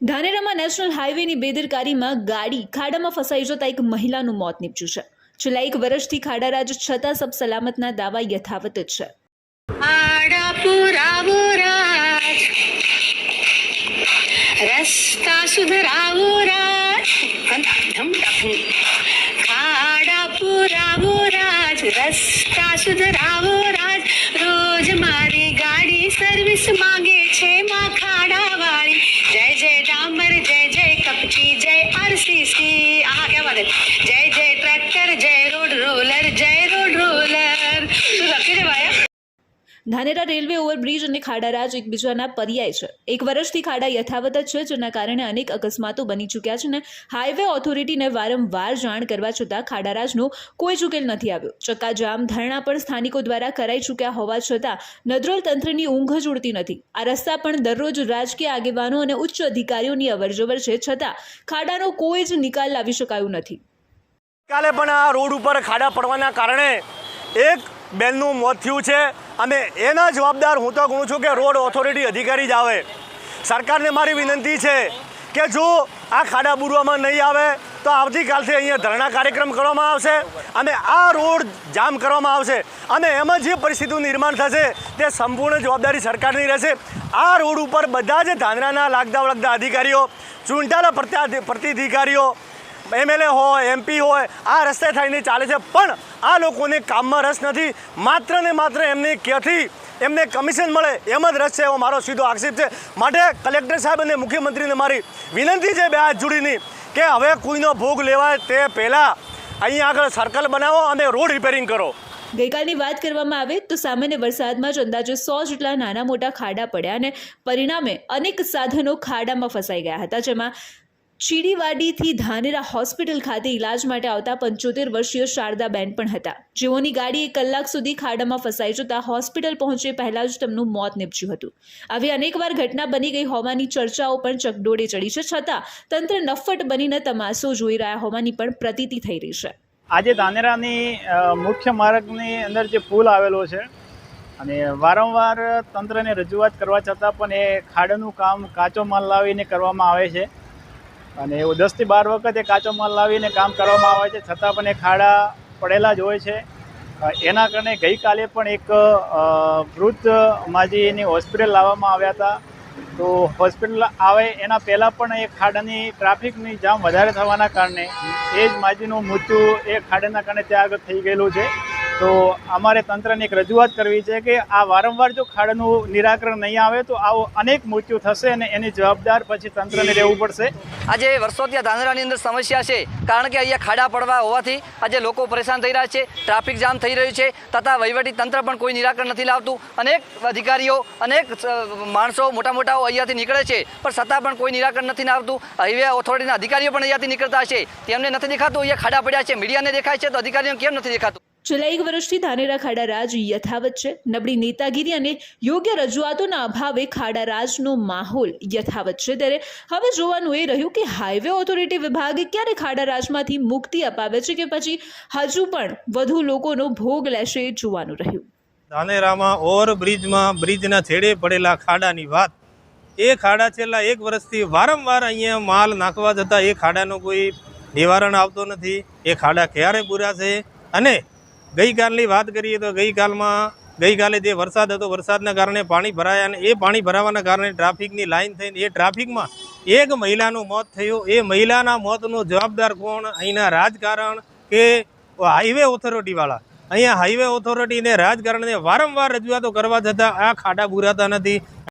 ધાનેરામાં national હાઈવેની બેદરકારીમાં ગાડી ખાડામાં ફસાઈ જતા એક મહિલાનું મોત નીપજ્યું છે। છેલ્લા એક વર્ષથી ખાડારાજ છતાં સબ સલામતના દાવા યથાવત જ છે। રસ્તા સુધરાવો રાજ ખાડા પુરાવો રાજ રસ્તા સુધરાવો રાજ રોજ મારી ગાડી સર્વિસ માંગે છે માં ખાડા વાળી જય જય ડામર જય જય કપચી જય આરસીસી આहा क्या बात है जय जय ट्रैक्टर जय रोड रोलर શું લખી દે ભાઈ। ધાનેરા રેલવે ઓવરબ્રિજ અને ખાડારાજ એકબીજાના પર્યાય છે। એક વર્ષથી ખાડા યથાવત જ છે, જેના કારણે અનેક અકસ્માતો બની ચૂક્યા છે ને હાઈવે ઓથોરિટીને વારંવાર જાણ કરવા છતાં ખાડારાજનો કોઈ જ ઉકેલ નથી આવ્યો। ચક્કાજામ ધરણા પણ સ્થાનિકો દ્વારા કરાઈ ચૂક્યા હોવા છતાં નદરોલ તંત્રની ઊંઘ જ ઉડતી નથી। આ રસ્તા પણ દરરોજ રાજકીય આગેવાનો અને ઉચ્ચ અધિકારીઓની અવરજવર છે, છતાં ખાડાનો કોઈ જ નિકાલ લાવી શકાયું નથી। કાલે પણ આ રોડ ઉપર ખાડા પડવાના કારણે એક બેનનું મોત થયું છે અને એના જવાબદાર હું તો ગણું છું કે રોડ ઓથોરિટી અધિકારી જ આવે। સરકારને મારી વિનંતી છે કે જો આ ખાડા બુરવામાં નહીં આવે તો આવતીકાલથી અહીંયા ધરણા કાર્યક્રમ કરવામાં આવશે અને આ રોડ જામ કરવામાં આવશે અને એમાં જે પરિસ્થિતિનું નિર્માણ થશે તે સંપૂર્ણ જવાબદારી સરકારની રહેશે। આ રોડ ઉપર બધા જ ધાનેરાના લાગતા વળગતા અધિકારીઓ, ચૂંટાયેલા પ્રતિઅધિકારીઓ, એમએલએ હોય, એમપી હોય, આ રસ્તે થઈને ચાલે છે, પણ આ લોકોને કામમાં રસ નથી। માત્ર ને માત્ર એમને ક્યાંથી એમને કમિશન મળે એમ જ રસ છે, એવો મારો સીધો આક્ષેપ છે। માટે કલેક્ટર સાહેબ અને મુખ્યમંત્રીને મારી વિનંતી છે બે હાથ જોડીની કે હવે કોઈનો ભોગ લેવાય તે પહેલાં અહીંયા આગળ સર્કલ બનાવો અને રોડ રિપેરિંગ કરો। ગઈકાલની વાત કરવામાં આવે તો સામાન્ય વરસાદમાં જ અંદાજે 100 જેટલા નાના મોટા ખાડા પડ્યા અને પરિણામે અનેક સાધનો ખાડામાં ફસાઈ ગયા હતા, જેમાં ચીડીવાડીથી ધાનેરા હોસ્પિટલ ખાતે ઇલાજ માટે આવતા 75 વર્ષીય શારદાબેન પણ હતા, જેઓની ગાડી 1 કલાક સુધી ખાડામાં ફસાઈ જતા હોસ્પિટલ પહોંચે પહેલા જ તેમનું મોત નીપજ્યું હતું। આવી અનેકવાર ઘટના બની ગઈ હોવાની ચર્ચાઓ પણ ચકડોળે ચડી છે, છતાં તંત્ર નફ્ફટ બનીને તમાશો જોઈ રહ્યા હોવાની પણ પ્રતીતિ થઈ રહી છે। આજે ધાનેરાની મુખ્ય માર્ગની અંદર જે પુલ આવેલો છે અને વારંવાર તંત્રને રજૂઆત કરવા છતાં પણ એ ખાડાનું કામ કાચો માલ લાવીને કરવામાં આવે છે અને એવું 10 થી 12 વખત એ કાચો માલ લાવીને કામ કરવામાં આવે છે, છતાં પણ એ ખાડા પડેલા જ હોય છે। એના કારણે ગઈકાલે પણ એક વૃદ્ધ માજીની હોસ્પિટલ લાવવામાં આવ્યા હતા। તો હોસ્પિટલ આવે એના પહેલાં પણ એ ખાડાની ટ્રાફિકની જામ વધારે થવાના કારણે એ જ માજીનું મૃત્યુ એ ખાડાના કારણે ત્યાં આગળ થઈ ગયેલું છે। તો અમારે તંત્રને એક રજૂઆત કરવી છે કે આ વારંવાર જો ખાડાનું નિરાકરણ નહીં આવે તો આવો અનેક મૃત્યુ થશે અને એની જવાબદાર પછી તંત્રને રહેવું પડશે। આજે વર્ષોથી ધાનેરાની અંદર સમસ્યા છે, કારણ કે અહીંયા ખાડા પડવા હોવાથી આજે લોકો પરેશાન થઈ રહ્યા છે, ટ્રાફિક જામ થઈ રહ્યું છે, તથા વહીવટી તંત્ર પણ કોઈ નિરાકરણ નથી લાવતું। અનેક અધિકારીઓ, અનેક માણસો મોટાઓ અહીંયાથી નીકળે છે, પણ છતાં પણ કોઈ નિરાકરણ નથી આવતું। હાઈવે ઓથોરિટીના અધિકારીઓ પણ અહીંયાથી નીકળતા છે, તેમને નથી દેખાતું અહીંયા ખાડા પડ્યા છે, મીડિયાને દેખાય છે તો અધિકારીઓને કેમ નથી દેખાતું? છેલ્લા એક વર્ષથી ધાનેરા ખાડારાજ યથાવત છે। નબળી નેતાગીરી અને યોગ્ય રજૂઆતોના અભાવે ખાડારાજનો માહોલ યથાવત છે। ત્યારે હવે જોવાનું એ રહ્યું કે હાઈવે ઓથોરિટી વિભાગે ક્યારે ખાડારાજમાંથી મુક્તિ અપાવે છે કે પછી હજુ પણ વધુ લોકોનો ભોગ લેશે એ જોવાનું રહ્યું। ધાનેરામાં ઓવરબ્રિજમાં બ્રિજના છેડે પડેલા ખાડાની વાત, એ ખાડા છેલ્લા એક વર્ષથી વારંવાર અહીંયા માલ નાખવા જતાં એ ખાડાનો કોઈ નિવારણ આવતો નથી। એ ખાડા ક્યારે પૂરાશે? અને ગઈકાલની વાત કરીએ તો ગઈકાલે જે વરસાદ હતો, વરસાદના કારણે પાણી ભરાયા અને એ પાણી ભરાવાના કારણે ટ્રાફિકની લાઈન થઈને એ ટ્રાફિકમાં એક મહિલાનું મોત થયું। એ મહિલાના મોતનો જવાબદાર કોણ? અહીંના રાજકારણ કે હાઈવે ઓથોરિટીવાળા? અહીંયા હાઈવે ઓથોરિટીને રાજકારણને વારંવાર રજૂઆતો કરવા છતાં આ ખાડા પૂરાતા નથી।